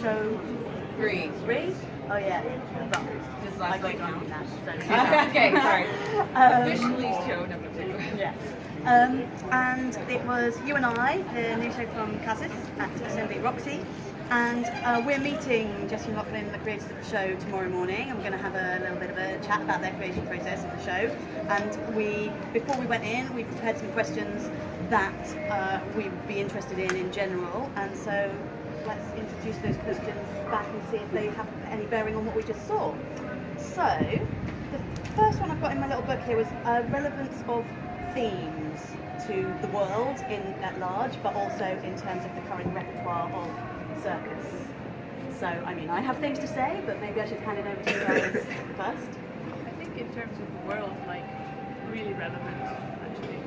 show Three. three? Oh yeah. Well, Just I last got night drunk count. in that. So. Okay, sorry. Officially show number 2. Yeah. And it was you and I, the new show from Casus at Assembly Roxy, and we're meeting Jesse and Lachlan, the creators of the show, tomorrow morning. I'm going to have a little bit of a chat about their creation process of the show. And before we went in, we prepared some questions that we'd be interested in general. And so let's introduce those questions back and see if they have any bearing on what we just saw. So the first one I've got in my little book here was relevance of themes to the world at large, but also in terms of the current repertoire of Circus. So, I mean, I have things to say, but maybe I should hand it over to you guys first. I think in terms of the world, like, really relevant, actually.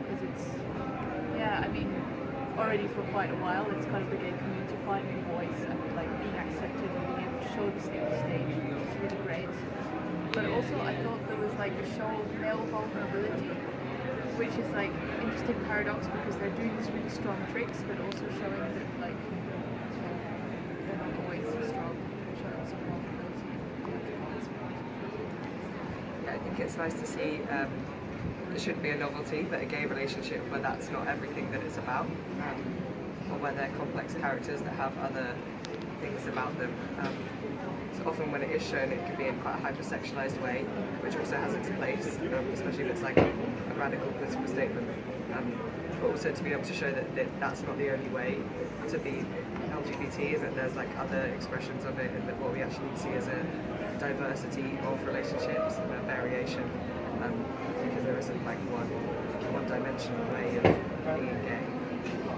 Because it's, yeah, I mean, already for quite a while, it's kind of the gay community finding a voice and, like, being accepted and being able to show this thing on stage. It's really great. But also, I thought there was, like, a show of male vulnerability, which is, like, interesting paradox because they're doing these really strong tricks, but also showing that, like, they're not always so strong, showing some vulnerability. Yeah, I think it's nice to see it shouldn't be a novelty, but a gay relationship where that's not everything that it's about, or where they're complex characters that have other things about them. So often when it is shown, it can be in quite a hypersexualized way, which also has its place, especially if it's like a radical political statement. But also to be able to show that that's not the only way to be LGBT, and that there's like other expressions of it, and that what we actually see is a diversity of relationships and a variation, because there isn't like one-dimensional way of being gay.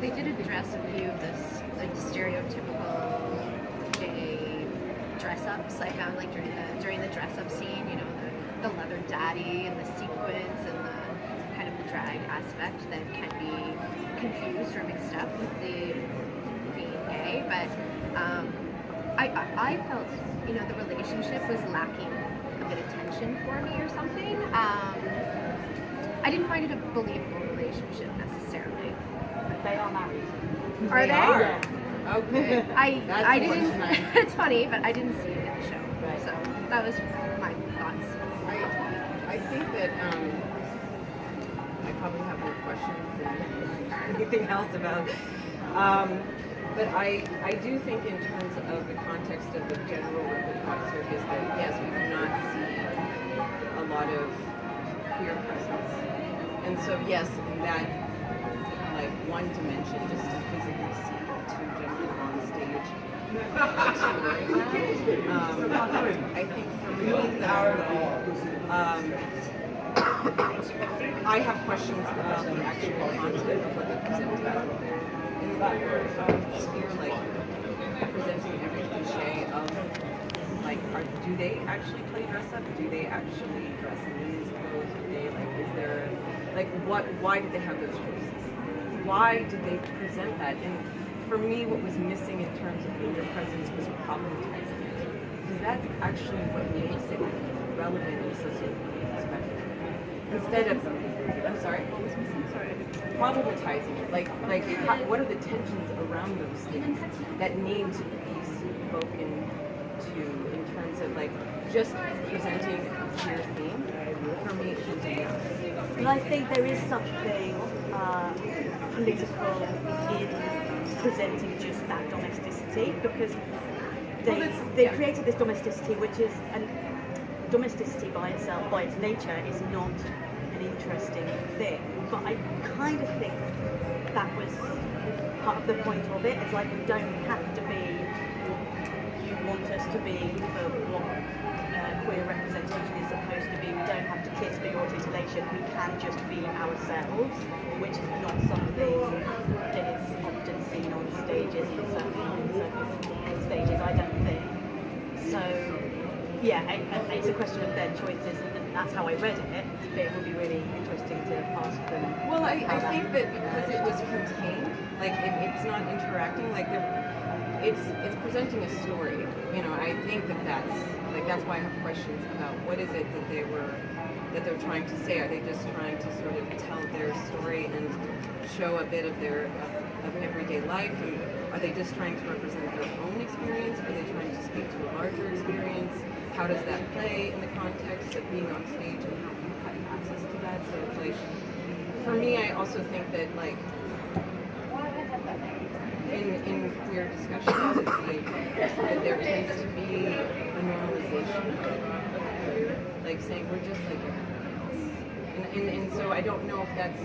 They did address a few of this, like stereotypical gay dress-ups. I found like during the dress-up scene, you know, the leather daddy and the sequins and the kind of the drag aspect that can be confused or mixed up with the being gay. But I felt, you know, the relationship was lacking a bit of tension for me or something. I didn't find it a believable relationship necessarily. But they are married. Are they? Yeah. Okay. I didn't. It's funny, but I didn't see it in the show. Right. So that was my thoughts. I think that I probably have more questions than anything else about. But I do think in terms of the context of the general repertoire circus that yes, we do not see a lot of queer presence. And so yes, that like one dimension just to physically see two gentlemen on stage exploring that. I think for me I have questions about the actual content of what they presented. In the here, like presenting every cliche of like, do they actually play dress up? Do they actually dress in women's clothes? Do they like? Is there like what? Why did they have those choices? Why did they present that? And for me, what was missing in terms of their presence was problematizing it, because that's actually what makes it relevant in a sociopolitical perspective. Instead of, I'm sorry, what was missing? Sorry, problematizing it. Like what are the tensions around those things that need to be spoken to in terms of like just presenting a clear theme? For me, it isn't enough. And I think there is something political in presenting just that domesticity, because they created this domesticity, which is domesticity by itself, by its nature, is not an interesting thing. But I kind of think that was part of the point of it. It's like, we don't have to be, you want us to be for what queer representation is supposed to be. We don't have to kiss for your titillation. We can just be ourselves, which is not something that is often seen on stages, and certainly not in circus stages, I don't think. So, yeah, it's a question of their choices, and that's how I read it. But it would be really interesting to ask them. Well, I think that because it was contained, like it's not interacting, like it's presenting a story. You know, I think that's why I have questions about what is it that they're trying to say. Are they just trying to sort of tell their story and show a bit of their of everyday life? And Are they just trying to represent their own experience? Are they trying to speak to a larger experience? How does that play in the context of being on stage and how you have access to that? So it's like, for me, I also think that like in queer discussions, it's like that there tends to be a normalization of queer, like saying we're just like everybody else. And so I don't know if that's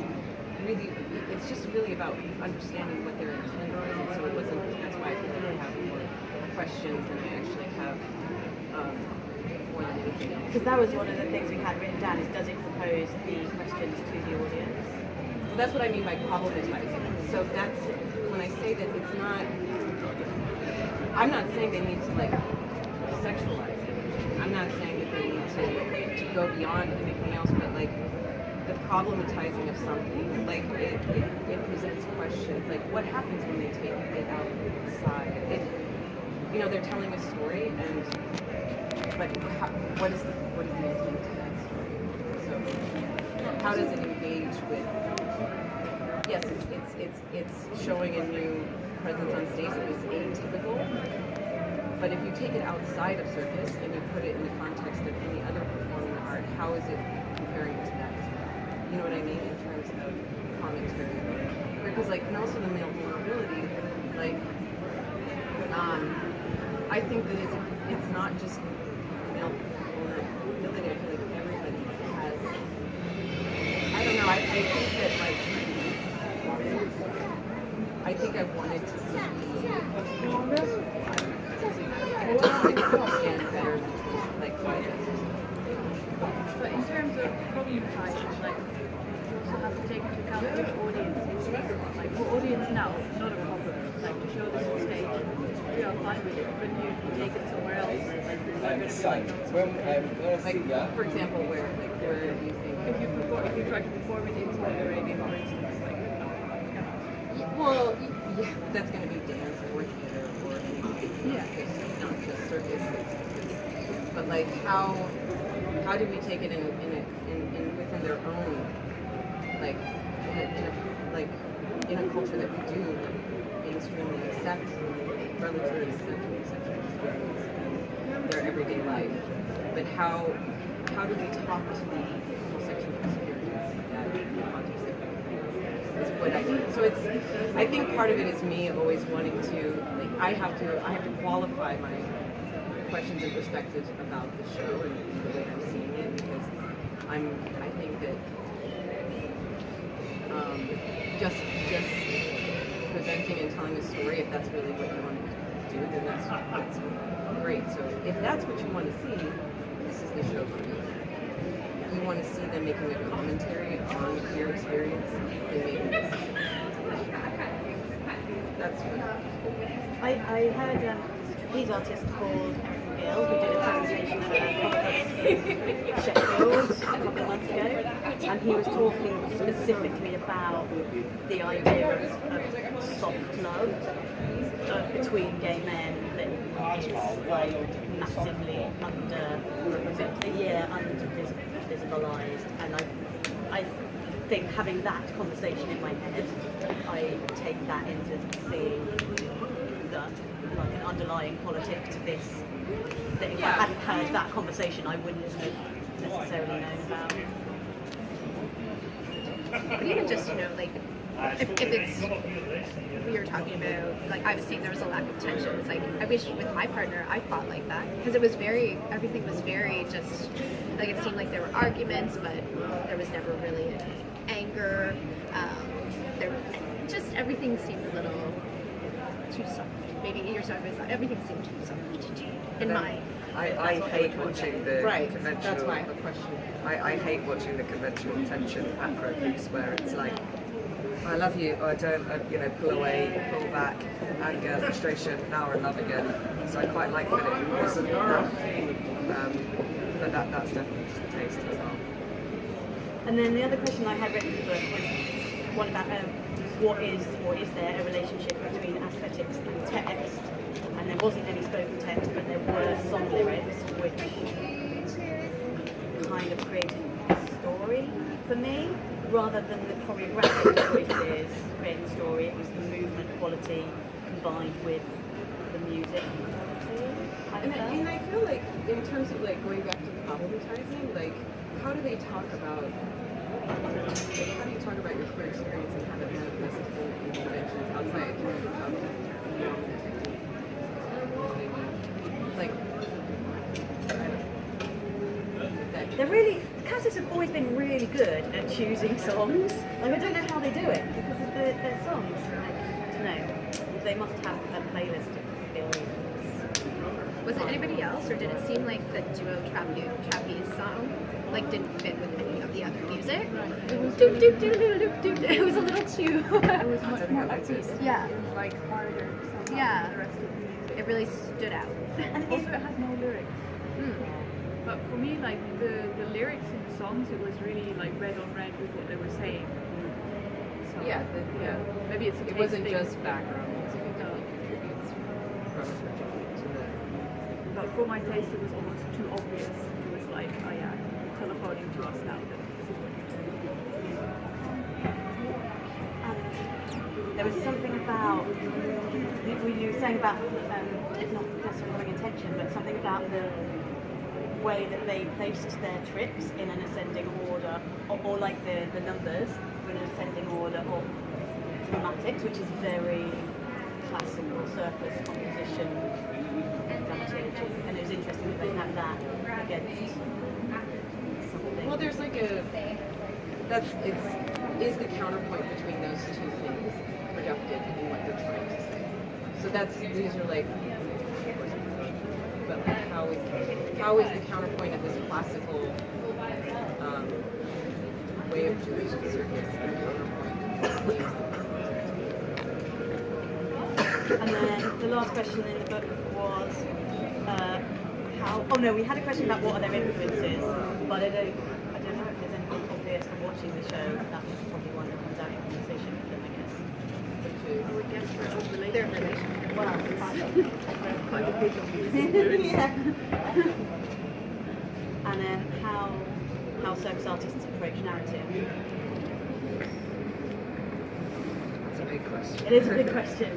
really, it's just really about understanding what their intent was. And so it wasn't, that's why I feel like I have more questions than I actually have more than anything else. Because that was one of the things we had written down, is does it propose the questions to the audience? Well, that's what I mean by problematizing. So that's, when I say that it's not, I'm not saying they need to like sexualize it. I'm not saying that they need to go beyond anything else, but like the problematizing of something, like it presents questions, like what happens when they take it outside? You know, they're telling a story, but what is the intent to that story? So how does it engage with? Yes, it's showing a new presence on stage that is atypical. But if you take it outside of circus and you put it in the context of any other performing art, how is it comparing to that? You know what I mean, in terms of commentary? Because like, and also the male vulnerability, like, I think that it's not just male vulnerability. I feel like everybody has. I don't know. I think that like, I think I wanted to see. I just wanted to understand better, like why that. But in terms of problematizing, like, you also have to take into account which audience it's for. Like, for audience now, not a problem. Like, to show this on stage, we are fine with it. But you take it somewhere else, like, they're going to be like, For example, where do you think? if you try to perform it in Saudi Arabia, for instance, like, Well, yeah, that's going to be dance or theater or anything. Yeah. It's not just circus. But like, how do we take it in within their own, like, in a culture that we do mainstreamly accept, relatively accept sexual experience in their everyday life. But how do we talk to the homosexual experience in that context? Is what I mean. So it's, I think part of it is me always wanting to, like, I have to qualify my questions and perspectives about the show and the way I'm seeing it, because I think that just presenting and telling a story, if that's really what you want to do, then that's great. So if that's what you want to see, this is the show for you. You want to see them making a commentary on queer experience, then maybe this is that's what I heard these artists called Gill, who did a presentation at Sheffield a couple of months ago, and he was talking specifically about the idea of soft love between gay men that is like massively under-visibilized, and I think having that conversation in my head, I take that into seeing that like an underlying politic to this, that if I hadn't heard that conversation, I wouldn't have necessarily known about. But even just, you know, like, if it's, we were talking about, like, I was seeing there was a lack of tension. It's like, I wish with my partner I fought like that, because it was very, everything was very just, like, it seemed like there were arguments, but there was never really any anger. There was just, everything seemed a little too soft. Maybe you're sorry, but everything seemed too soft in my. I hate watching the conventional. That's why I have a question. I hate watching the conventional tension acro piece where it's like, I love you, or I don't, you know, pull away, pull back, anger, frustration, now we're in love again. So I quite like that it wasn't that. But that's definitely just a taste as well. And then the other question I had written in the book was one about what is or is there a relationship between aesthetics and text? And there wasn't any spoken text, but there were song lyrics which kind of created a story for me, rather than the choreographic choices creating the story. It was the movement quality combined with the music. And I feel like in terms of like going back to problematizing, like how do they talk about like how do you talk about your queer experience and how it manifests in conventions outside of it's like They're really, Casus have always been really good at choosing songs. Like I don't know how they do it because of their songs. Like, I don't know. They must have a playlist of billions. Was it anybody else, or did it seem like the duo trapeze song like didn't fit with any of the other music? It was doop, doop, doop, doop, doop, doop. It was a little too. It was much more upbeat. Yeah. It was like harder somehow Yeah. than the rest of the music. It really stood out. And also it has no lyrics. Mm. But for me, like the lyrics in the songs, it was really like red on red with what they were saying. So, yeah. maybe it's a It wasn't taste thing. just background music, it definitely contributes dramaturgically to the But for my taste, it was almost too obvious. It was like, oh yeah, telephoning to us now. That this is what you do. There was something about, we were saying about, it's not necessarily having attention, but something about the way that they placed their trips in an ascending order, or like the numbers in an ascending order of dramatics, which is very classical circus composition dramaturgy. And it was interesting that they had that against something. well, there's like a is the counterpoint between those two things productive in what they're trying to say. So these are like, but like how is the counterpoint of this classical way of doing circus and counterpoint? And then the last question in the book was how. Oh no, we had a question about what are their influences, but I don't know if there's anything obvious from watching the show. That's probably one that comes out in conversation with them, I guess. I would guess their own Their relationship. relationship. Well, Quite a big influence. yeah. And then how circus artists approach narrative. That's a big question. It is a big question.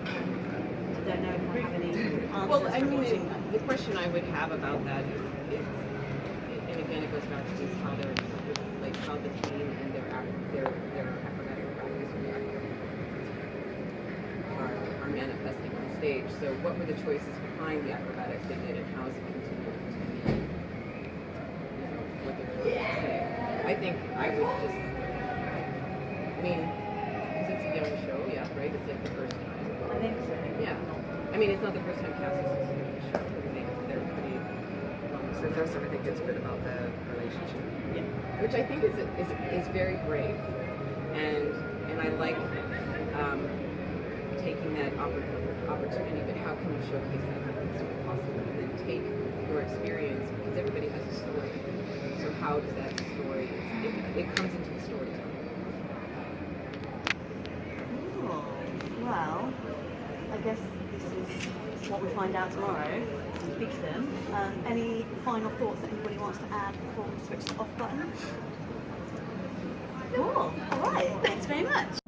I don't know if I have any answers. Well, I from mean, watching that. the question I would have about that is and again, it goes back to just how they're, like, how the team and their acrobatic practice are manifesting on stage. So, what were the choices behind the acrobatics they did, and how is it continuing to be what they're trying to say? I think I would just, I mean, because it's a young show, yeah, right? It's like the first time. I think so. Yeah. I mean, it's not the first time Casus is doing a show. They're pretty. It's the first time I think it's been about their relationship. Yeah. Which I think is very brave, and I like taking that opportunity. But how can you showcase that as possible, and then take your experience, because everybody has a story. So how does that story? It comes into the storytelling. Oh, well, I guess this is what we find out tomorrow. We speak to them. Any final thoughts that anybody wants to add before we switch the off button? Cool. All right. Thanks very much.